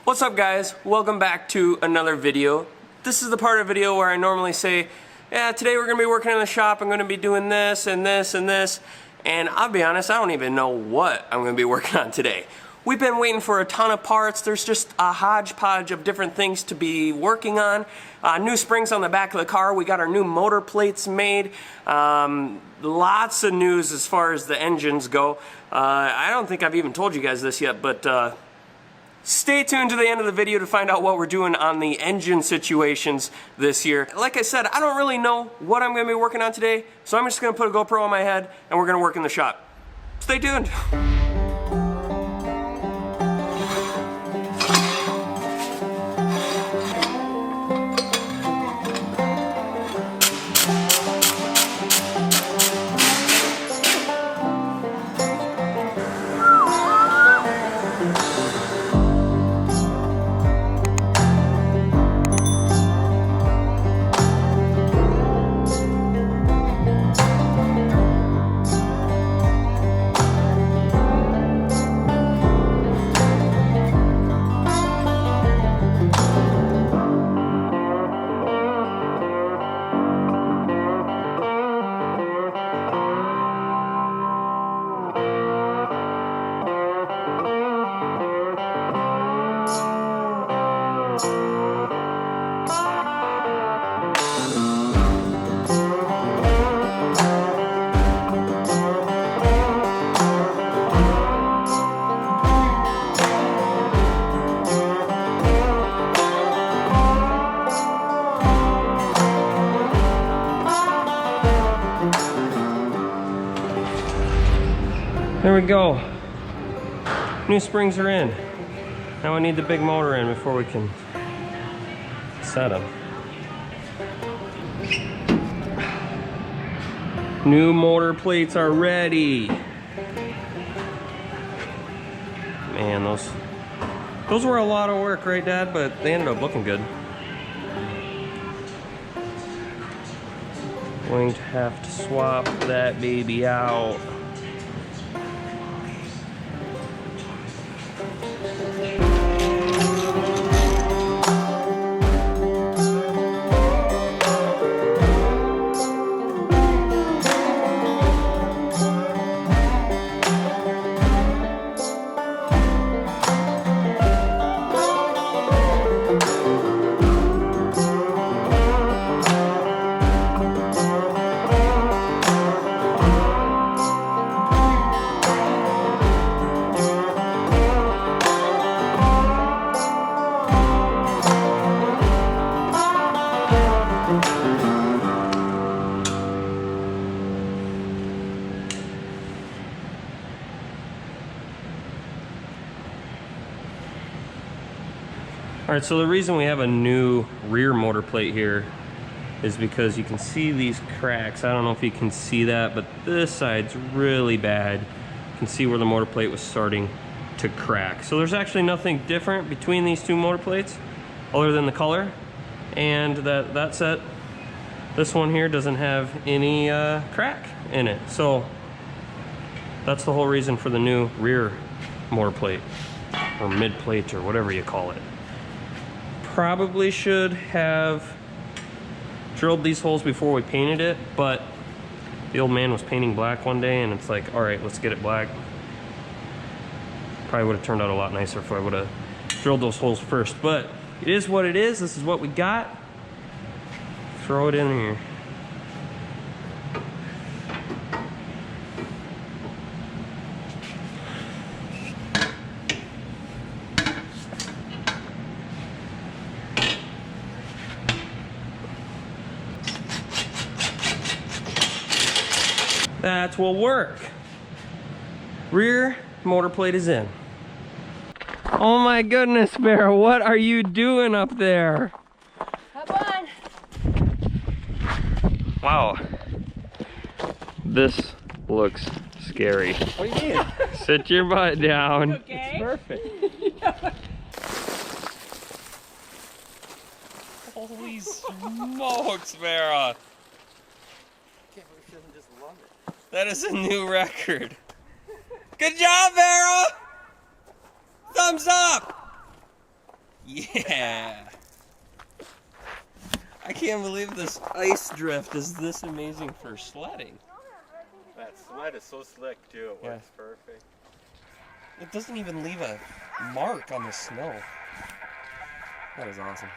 What's up, guys? Welcome back to another video. This is the part of the video where I normally say, yeah, today we're going to be working in the shop, I'm going to be doing this and this and this, and I'll be honest, I don't even know what I'm going to be working on today. We've been waiting for a ton of parts. There's just a hodgepodge of different things to be working on. New springs on the back of the car. We got our new motor plates made. Lots of news as far as the engines go. I don't think I've even told you guys this yet, but stay tuned to the end of the video to find out what we're doing on the engine situations this year. Like I said, I don't really know what I'm going to be working on today, so I'm just going to put a GoPro on my head and we're going to work in the shop. Stay tuned. There we go. New springs are in. Now I need the big motor in before we can set them. New motor plates are ready. Man, those were a lot of work, right, Dad? But they ended up looking good. Going to have to swap that baby out. Alright, so the reason we have a new rear motor plate here is because you can see these cracks. I don't know if you can see that, but this side's really bad. You can see where the motor plate was starting to crack. So there's actually nothing different between these two motor plates other than the color. And that set, this one here doesn't have any crack in it. So that's the whole reason for the new rear motor plate, or mid plate, or whatever you call it. Probably should have drilled these holes before we painted it, but the old man was painting black one day and it's like, all right, let's get it black. Probably would have turned out a lot nicer if I would have drilled those holes first, but it is what it is. This is what we got. Throw it in here. That will work. Rear motor plate is in. Oh my goodness, Bear, what are you doing up there? Come on. Wow. This looks scary. What do you mean? Sit your butt down. Okay. It's perfect. Holy smokes, Vera. Can't believe she doesn't just love it. That is a new record. Good job, Vera! Thumbs up! Yeah! I can't believe this ice drift is this amazing for sledding. That sled is so slick too, it works perfect. It doesn't even leave a mark on the snow. That is awesome.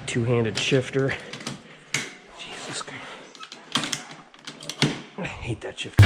Two-handed shifter. Jesus Christ. I hate that shifter.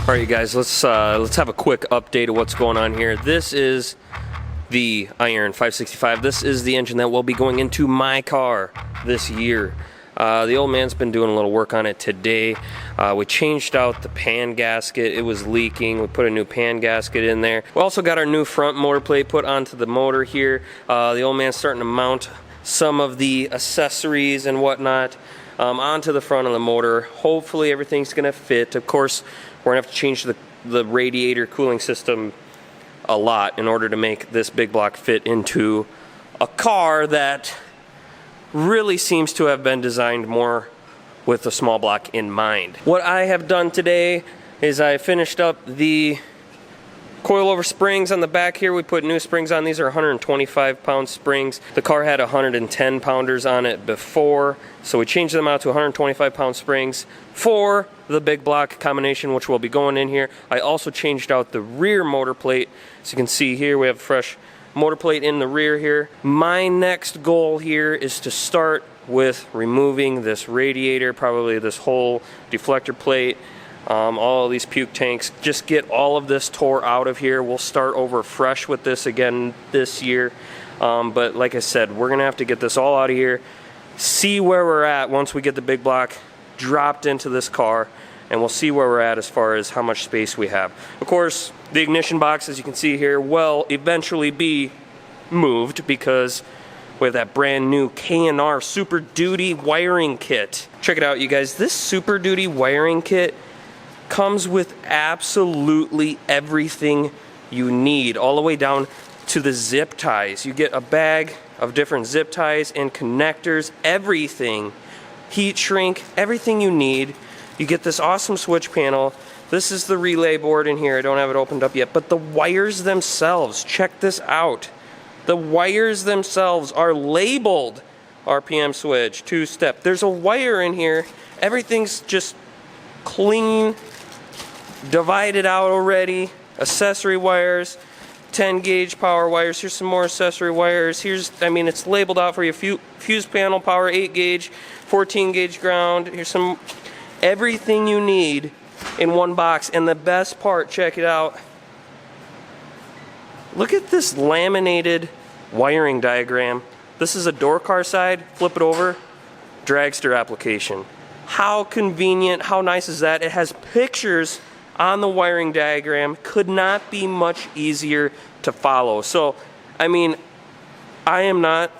All right, you guys, let's have a quick update of what's going on here. This is the Iron 565. This is the engine that will be going into my car this year. The old man's been doing a little work on it today. We changed out the pan gasket. It was leaking. We put a new pan gasket in there. We also got our new front motor plate put onto the motor here. The old man's starting to mount some of the accessories and whatnot onto the front of the motor. Hopefully everything's going to fit. Of course, we're going to have to change the radiator cooling system a lot in order to make this big block fit into a car that really seems to have been designed more with the small block in mind. What I have done today is I finished up the coilover springs on the back here. We put new springs on. These are 125 pound springs. The car had 110 pounders on it before, so we changed them out to 125 pound springs for the big block combination, which will be going in here. I also changed out the rear motor plate. As you can see here, we have a fresh motor plate in the rear here. My next goal here is to start with removing this radiator, probably this whole deflector plate, all of these puke tanks. Just get all of this tore out of here. We'll start over fresh with this again this year. But like I said, we're gonna have to get this all out of here, see where we're at once we get the big block dropped into this car, and we'll see where we're at as far as how much space we have. Of course, the ignition box, as you can see here, will eventually be moved because we have that brand new K&R Super Duty wiring kit. Check it out, you guys. This Super Duty wiring kit comes with absolutely everything you need, all the way down to the zip ties. You get a bag of different zip ties and connectors, everything, heat shrink, everything you need. You get this awesome switch panel. This is the relay board in here. I don't have it opened up yet, but the wires themselves, check this out. The wires themselves are labeled RPM switch, 2-step. There's a wire in here. Everything's just clean, divided out already. Accessory wires, 10 gauge power wires. Here's some more accessory wires. It's labeled out for you. Fuse panel power, 8 gauge, 14 gauge ground. Here's everything you need in one box. And the best part, check it out. Look at this laminated wiring diagram. This is a door car side. Flip it over. Dragster application. How convenient, how nice is that? It has pictures on the wiring diagram. Could not be much easier to follow. So, I am not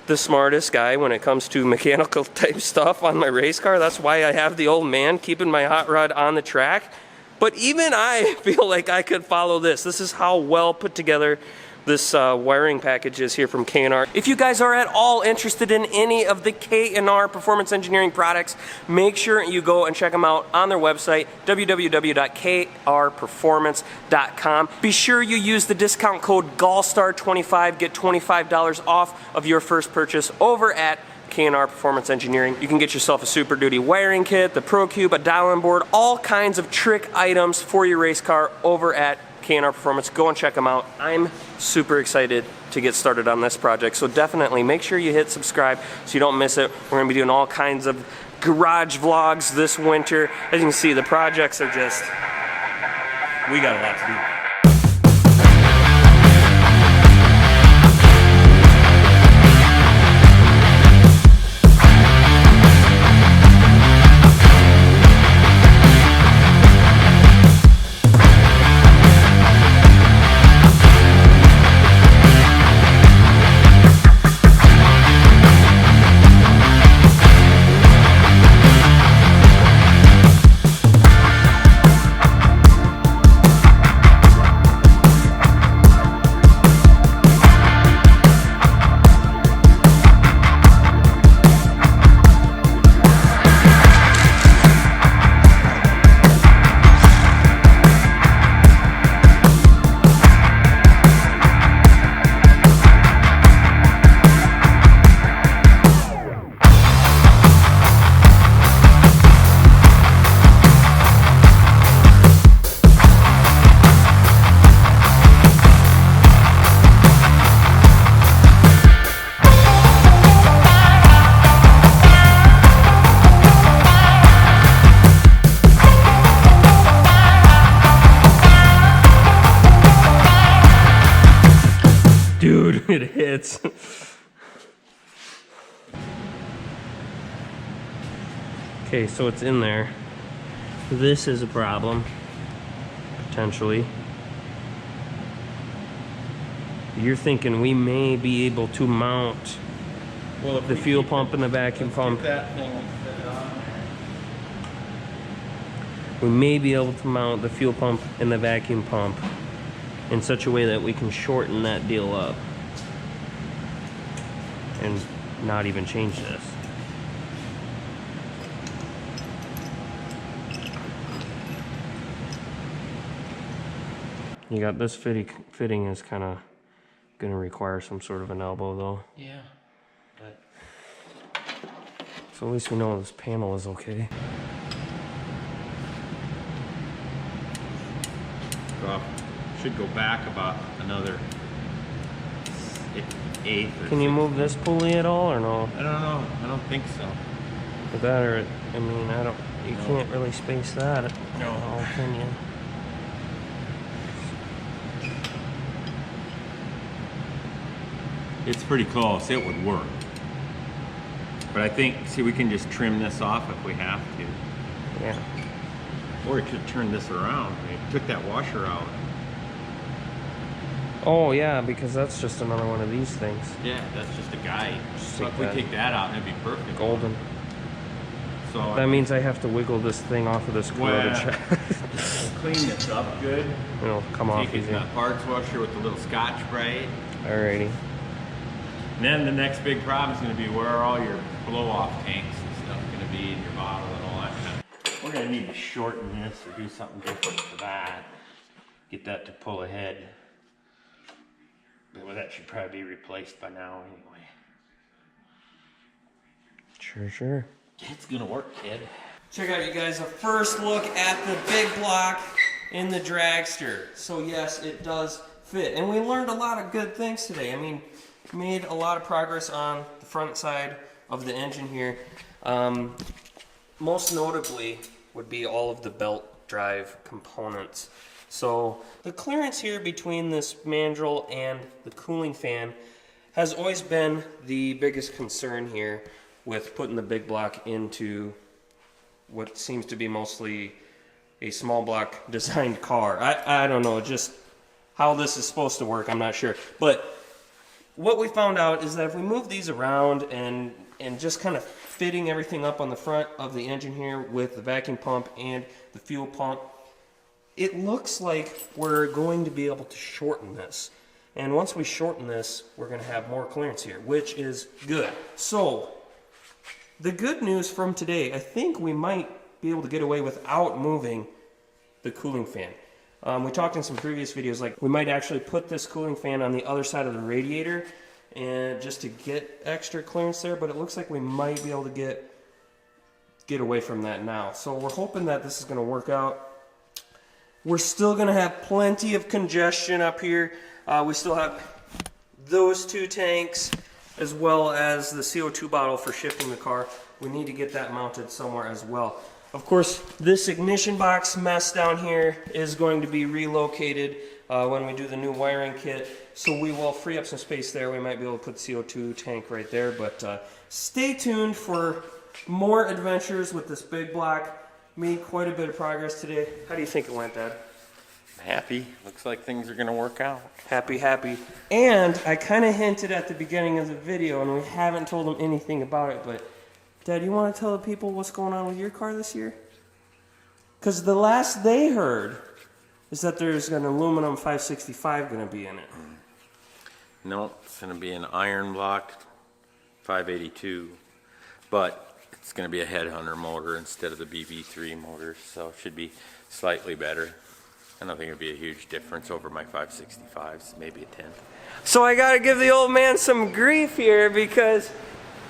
the smartest guy when it comes to mechanical type stuff on my race car. That's why I have the old man keeping my hot rod on the track. But even I feel like I could follow this. This is how well put together this wiring package is here from K&R. If you guys are at all interested in any of the K&R Performance Engineering products, make sure you go and check them out on their website, www.krperformance.com. Be sure you use the discount code GallStar25, get $25 off of your first purchase over at K&R Performance Engineering. You can get yourself a Super Duty wiring kit, the Pro Cube, a dial-in board, all kinds of trick items for your race car over at K&R Performance. Go and check them out. I'm super excited to get started on this project, so definitely make sure you hit subscribe so you don't miss it. We're going to be doing all kinds of garage vlogs this winter. As you can see, the projects are just, we got a lot to do. it hits. Okay, so it's in there. This is a problem, potentially. You're thinking we may be able to mount the fuel pump and the vacuum pump. That thing and set it on there. We may be able to mount the fuel pump and the vacuum pump in such a way that we can shorten that deal up and not even change this. You got this fitting is kind of going to require some sort of an elbow though. Yeah. But So at least we know this panel is okay. Well, should go back about another eighth. Can you move this pulley at all or no? I don't know. I don't think so. With that or, I mean, I don't, you No. can't really space that No. at all, can you? It's pretty close. It would work. But I think, see, we can just trim this off if we have to. Yeah. Or we could turn this around. We took that washer out. Oh yeah, because that's just another one of these things. Yeah, that's just a guide. Just So take if we that. take that out, it'd be perfect. Golden. So That means I have to wiggle this thing off of this corroded Well, shaft. clean this up good. It'll come off Take it easy. in that parts washer with the little Scotch-Brite. Alrighty. And then the next big problem is going to be where are all your blow-off tanks and stuff going to be in your bottle and all that kind of. We're going to need to shorten this or do something different for that. Get that to pull ahead. But well, that should probably be replaced by now anyway. Sure. It's going to work, kid. Check out, you guys, a first look at the big block in the dragster. So yes, it does fit. And we learned a lot of good things today. I mean, made a lot of progress on the front side of the engine here. Most notably would be all of the belt drive components. So the clearance here between this mandrel and the cooling fan has always been the biggest concern here with putting the big block into what seems to be mostly a small block designed car. I don't know just how this is supposed to work, I'm not sure. But what we found out is that if we move these around and just kind of fitting everything up on the front of the engine here with the vacuum pump and the fuel pump, it looks like we're going to be able to shorten this. And once we shorten this, we're going to have more clearance here, which is good. So the good news from today, I think we might be able to get away without moving the cooling fan. We talked in some previous videos, like we might actually put this cooling fan on the other side of the radiator and just to get extra clearance there, but it looks like we might be able to get away from that now. So we're hoping that this is going to work out. We're still going to have plenty of congestion up here. We still have those two tanks as well as the CO2 bottle for shifting the car. We need to get that mounted somewhere as well. Of course, this ignition box mess down here is going to be relocated when we do the new wiring kit. So we will free up some space there. We might be able to put the CO2 tank right there. But stay tuned for more adventures with this big block. Made quite a bit of progress today. How do you think it went, Dad? Happy. Looks like things are going to work out. Happy. And I kind of hinted at the beginning of the video, and we haven't told them anything about it, but Dad, you want to tell the people what's going on with your car this year? Because the last they heard is that there's an aluminum 565 going to be in it. No, it's going to be an iron block 582, but it's going to be a headhunter motor instead of the BB3 motor, so it should be slightly better. I don't think it'll be a huge difference over my 565s, maybe a 10. So I got to give the old man some grief here because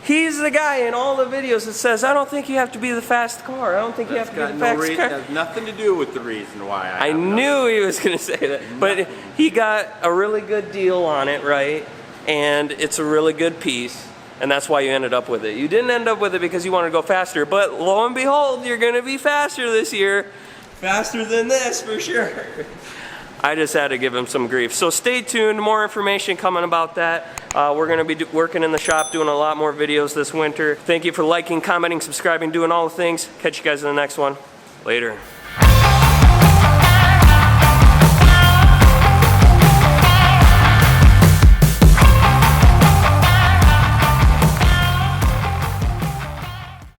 he's the guy in all the videos that says, I don't think you have to be the fast car. I don't think you have to be the fast car. Has nothing to do with the reason why I knew he was going to say that. But he got a really good deal on it, right? And it's a really good piece. And that's why you ended up with it. You didn't end up with it because you wanted to go faster. But lo and behold, you're going to be faster this year. Faster than this, for sure. I just had to give him some grief. So stay tuned, more information coming about that. We're gonna be working in the shop, doing a lot more videos this winter. Thank you for liking, commenting, subscribing, doing all the things. Catch you guys in the next one. Later.